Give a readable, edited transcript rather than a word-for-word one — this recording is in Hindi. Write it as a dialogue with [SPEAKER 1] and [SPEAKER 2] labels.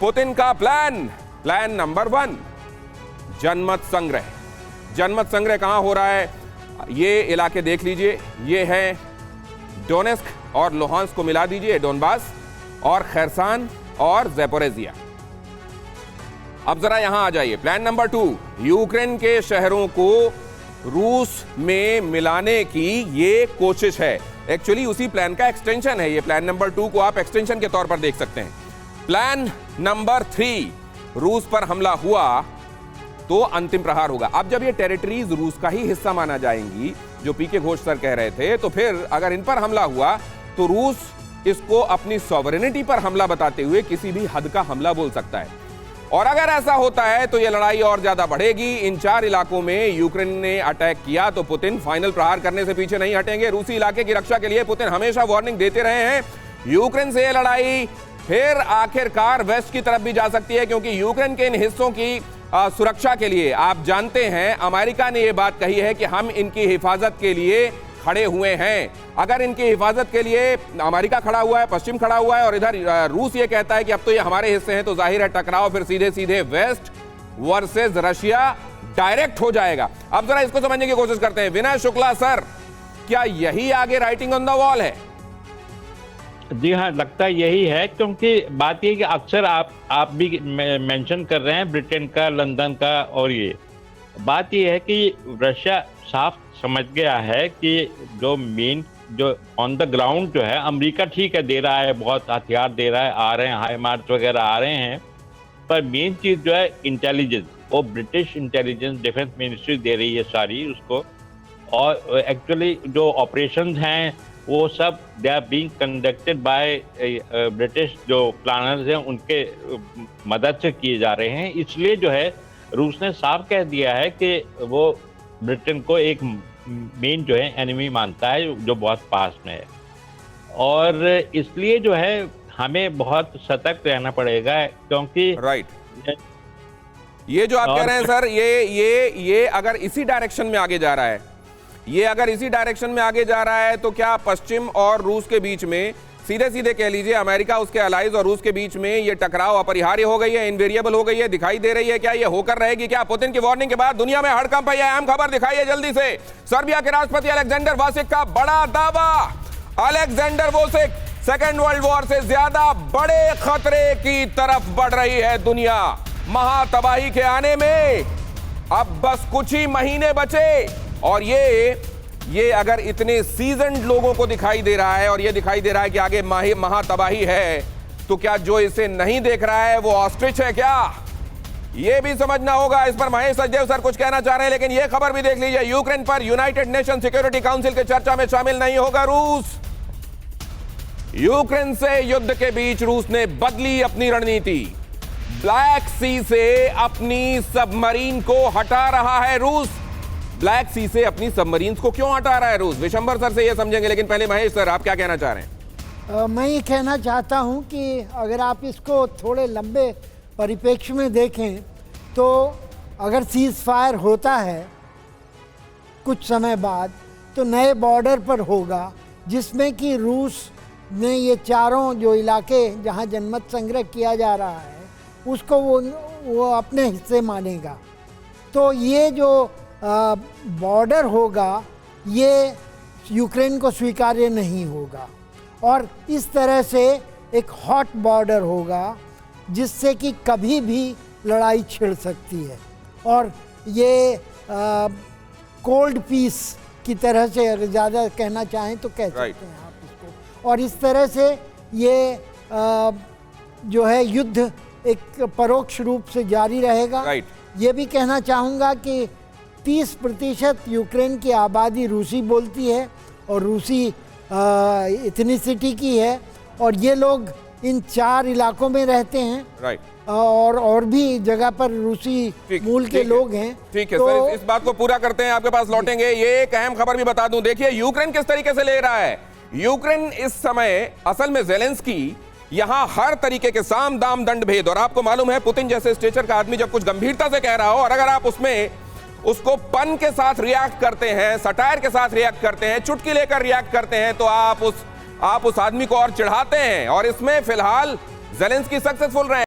[SPEAKER 1] पुतिन का प्लान नंबर 1, जनमत संग्रह। जनमत संग्रह कहां हो रहा है? ये इलाके देख लीजिए, ये है डोनेस्क और लुहांस्क को मिला दीजिए, डोनबास और खैरसान और ज़ैपोरिज़िया। अब जरा यहां आ जाइए। प्लान नंबर 2, यूक्रेन के शहरों को रूस में मिलाने की ये कोशिश है। एक्चुअली उसी प्लान का एक्सटेंशन है ये। प्लान नंबर 2 को आप एक्सटेंशन के तौर पर देख सकते हैं। प्लान नंबर 3, रूस पर हमला हुआ तो अंतिम प्रहार होगा। अब जब ये टेरिटरीज रूस का ही हिस्सा माना जाएंगी, जो पीके घोष सर कह रहे थे, तो फिर अगर इन पर हमला हुआ तो रूस इसको अपनी सॉवरेनिटी पर हमला बताते हुए किसी भी हद का हमला बोल सकता है। और अगर ऐसा होता है तो ये लड़ाई और ज्यादा बढ़ेगी। इन 4 इलाकों में यूक्रेन ने अटैक किया तो पुतिन फाइनल प्रहार करने से पीछे नहीं हटेंगे। रूसी इलाके की रक्षा के लिए पुतिन हमेशा वार्निंग देते रहे हैं। यूक्रेन से ये लड़ाई फिर आखिरकार वेस्ट की तरफ भी जा सकती है, क्योंकि यूक्रेन के इन हिस्सों की सुरक्षा के लिए आप जानते हैं अमेरिका ने यह बात कही है कि हम इनकी हिफाजत के लिए खड़े हुए हैं। अगर इनकी हिफाजत के लिए अमेरिका खड़ा हुआ है, पश्चिम खड़ा हुआ है और इधर रूस ये कहता है कि अब तो ये हमारे हिस्से हैं, तो जाहिर है टकराव फिर सीधे सीधे वेस्ट वर्सेस रशिया डायरेक्ट हो जाएगा। अब जरा इसको समझने की कोशिश करते हैं। विनय शुक्ला सर, क्या यही आगे राइटिंग ऑन द वॉल है?
[SPEAKER 2] जी हाँ, लगता यही है, क्योंकि बात ये कि अक्सर आप भी मेंशन कर रहे हैं ब्रिटेन का, लंदन का, और ये बात ये है कि रशिया साफ समझ गया है कि जो ऑन द ग्राउंड जो है, अमेरिका ठीक है दे रहा है, बहुत हथियार दे रहा है, आ रहे हैं हाईमार्स वगैरह आ रहे हैं, पर मेन चीज़ जो है इंटेलिजेंस, वो ब्रिटिश इंटेलिजेंस डिफेंस मिनिस्ट्री दे रही है सारी उसको। और एक्चुअली जो ऑपरेशंस हैं वो सब they are being conducted by British जो प्लानर्स हैं, उनके मदद से किए जा रहे हैं। इसलिए जो है रूस ने साफ कह दिया है कि वो ब्रिटेन को एक मेन जो है एनिमी मानता है, जो बहुत पास में है। और इसलिए जो है हमें बहुत सतर्क रहना पड़ेगा, क्योंकि
[SPEAKER 1] राइट ये जो आप कह रहे हैं सर, ये अगर इसी डायरेक्शन में आगे जा रहा है, ये अगर इसी डायरेक्शन में आगे जा रहा है, तो क्या पश्चिम और रूस के बीच में, सीधे सीधे कह लीजिए अमेरिका, उसके अलाइज और रूस के बीच में ये टकराव अपरिहार्य हो गई है, इनवेरिएबल हो गई है, दिखाई दे रही है? क्या ये होकर रहेगी? क्या पुतिन की वार्निंग के बाद दुनिया में हड़कंप है? अहम खबर दिखाइए जल्दी से। सर्बिया के राष्ट्रपति अलेक्जेंडर वुसिक का बड़ा दावा। Alexander Vucic, second world war से ज्यादा बड़े खतरे की तरफ बढ़ रही है दुनिया। महातबाही के आने में अब बस कुछ ही महीने बचे, और ये अगर इतने सीजन्ड लोगों को दिखाई दे रहा है और ये दिखाई दे रहा है कि आगे महातबाही है, तो क्या जो इसे नहीं देख रहा है वो ऑस्ट्रिच है क्या? ये भी समझना होगा। इस पर महेश सचदेव सर कुछ कहना चाह रहे हैं, लेकिन ये खबर भी देख लीजिए। यूक्रेन पर यूनाइटेड नेशन सिक्योरिटी काउंसिल के चर्चा में शामिल नहीं होगा रूस। यूक्रेन से युद्ध के बीच रूस ने बदली अपनी रणनीति। ब्लैक सी से अपनी सबमरीन को हटा रहा है रूस। ब्लैक सी से अपनी सबमरीन्स को क्यों हटा रहा है रूस? विशंबर सर से ये समझेंगे, लेकिन पहले महेश सर आप क्या कहना चाह रहे हैं?
[SPEAKER 3] मैं ये कहना चाहता हूं कि अगर आप इसको थोड़े लंबे परिप्रेक्ष्य में देखें, तो अगर सीज फायर होता है कुछ समय बाद, तो नए बॉर्डर पर होगा, जिसमें कि रूस ने ये चारों जो इलाके जहां जनमत संग्रह किया जा रहा है उसको वो अपने हिस्से मानेगा। तो ये जो बॉर्डर होगा ये यूक्रेन को स्वीकार्य नहीं होगा, और इस तरह से एक हॉट बॉर्डर होगा जिससे कि कभी भी लड़ाई छिड़ सकती है। और ये कोल्ड पीस की तरह से अगर ज़्यादा कहना चाहें तो कह सकते हैं आप इसको। और इस तरह से ये जो है युद्ध एक परोक्ष रूप से जारी रहेगा। ये भी कहना चाहूँगा कि 30% यूक्रेन की आबादी रूसी बोलती है और रूसी इथनिसिटी की है, और ये लोग इन 4 इलाकों में रहते हैं। और भी जगह पर रूसी मूल के लोग हैं।
[SPEAKER 1] ठीक है तो इस बात को पूरा करते हैं, आपके पास लौटेंगे। ये एक अहम खबर भी बता दूं, देखिए यूक्रेन किस तरीके से ले रहा है। यूक्रेन इस समय असल में ज़ेलेंस्की यहां हर तरीके के साम दाम दंड भेद, और आपको मालूम है पुतिन जैसे स्टेचर का आदमी जब कुछ गंभीरता से कह रहा हो और अगर आप उसको पन के साथ रिएक्ट करते हैं, सटायर के साथ रिएक्ट करते हैं, चुटकी लेकर रिएक्ट करते हैं, तो आप उस आदमी को और चिढ़ाते हैं। और इसमें फिलहाल ज़ेलेंस्की सक्सेसफुल रहे।